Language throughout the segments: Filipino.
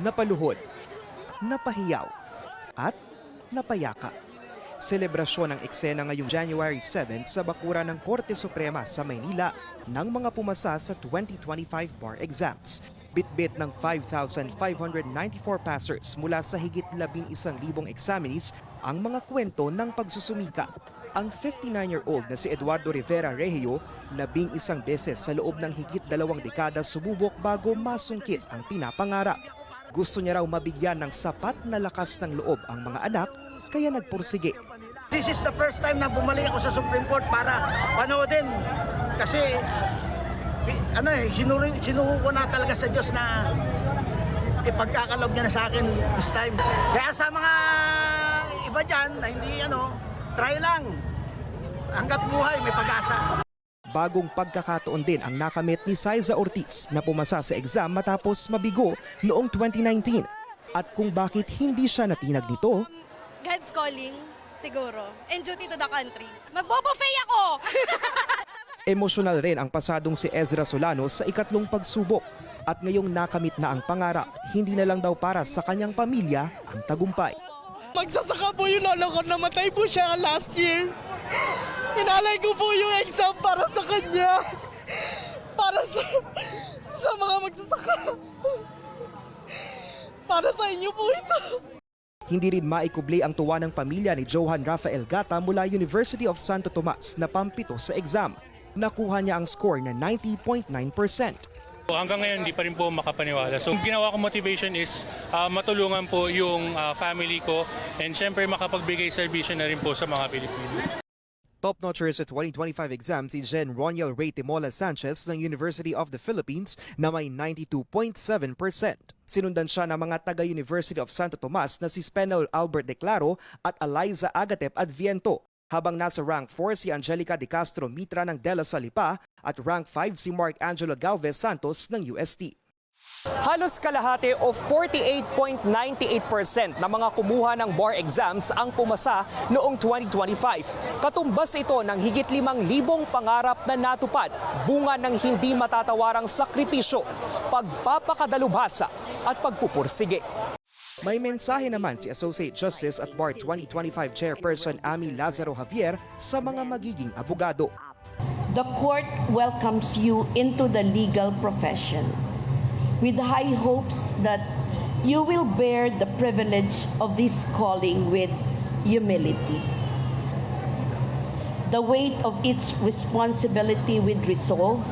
napaluhod, napahiyaw, at napayaka. Selebrasyon ng eksena ngayong January 7 sa bakuran ng Korte Suprema sa Maynila ng mga pumasa sa 2025 bar exams. Bitbit ng 5,594 passers mula sa higit 11,000 examinees ang mga kwento ng pagsusumika. Ang 59-year-old na si Eduardo Rivera Regio, 11 beses sa loob ng higit 2 dekada sumubok bago masungkit ang pinapangarap. Gusto niya raw mabigyan ng sapat na lakas ng loob ang mga anak, kaya nagpursige. This is the first time na bumalik ako sa Supreme Court para panoodin kasi sinuho ko na talaga sa Diyos na ipagkakalob niya na sa akin this time. Kaya sa mga iba dyan na hindi try lang. Hanggat buhay, may pag-asa. Bagong pagkakataon din ang nakamit ni Saiza Ortiz na pumasa sa exam matapos mabigo noong 2019. At kung bakit hindi siya natinag nito, God's calling, siguro. And duty to the country. Magbo-buffet ako! emosyonal rin ang pasadong si Ezra Solano sa ikatlong pagsubok. At ngayong nakamit na ang pangarap, hindi na lang daw para sa kanyang pamilya ang tagumpay. Magsasaka po yung lolo ko, namatay po siya last year. Inalay ko po yung exam para sa kanya. Para sa mga magsasaka. Para sa inyo po ito. Hindi rin maikubli ang tuwa ng pamilya ni Johan Rafael Gata mula University of Santo Tomas na pampito sa exam. Nakuha niya ang score na 90.9%. Hanggang ngayon, hindi pa rin po makapaniwala. So, ginawa ko motivation is matulungan po yung family ko and syempre makapagbigay serbisyo na rin po sa mga Pilipino. Top notcher sa 2025 exam si Jen Roniel Ray Timola Sanchez ng University of the Philippines na may 92.7%. Sinundan siya ng mga taga-University of Santo Tomas na si Spenel Albert Declaro at Eliza Agatep Adviento. Habang nasa rank 4 si Angelica De Castro Mitra ng De La Salle at rank 5 si Mark Angelo Galvez Santos ng UST. Halos kalahati o 48.98% ng mga kumuha ng bar exams ang pumasa noong 2025. Katumbas ito ng higit 5,000 pangarap na natupad, bunga ng hindi matatawarang sakripisyo, pagpapakadalubhasa at pagpupursige. May mensahe naman si Associate Justice at Bar 2025 Chairperson Ami Lazaro Javier sa mga magiging abogado. The court welcomes you into the legal profession with high hopes that you will bear the privilege of this calling with humility, the weight of its responsibility with resolve,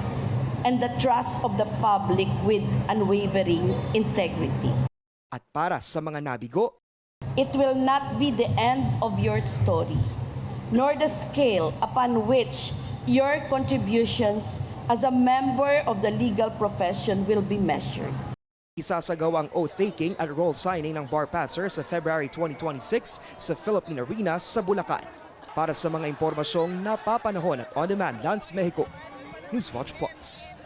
and the trust of the public with unwavering integrity. At para sa mga nabigo, it will not be the end of your story, nor the scale upon which your contributions as a member of the legal profession will be measured. Isasagawa ang oath-taking at roll signing ng bar passer sa February 2026 sa Philippine Arena sa Bulacan. Para sa mga impormasyong napapanahon at on-demand, Lance Mexico, Newswatch Plus.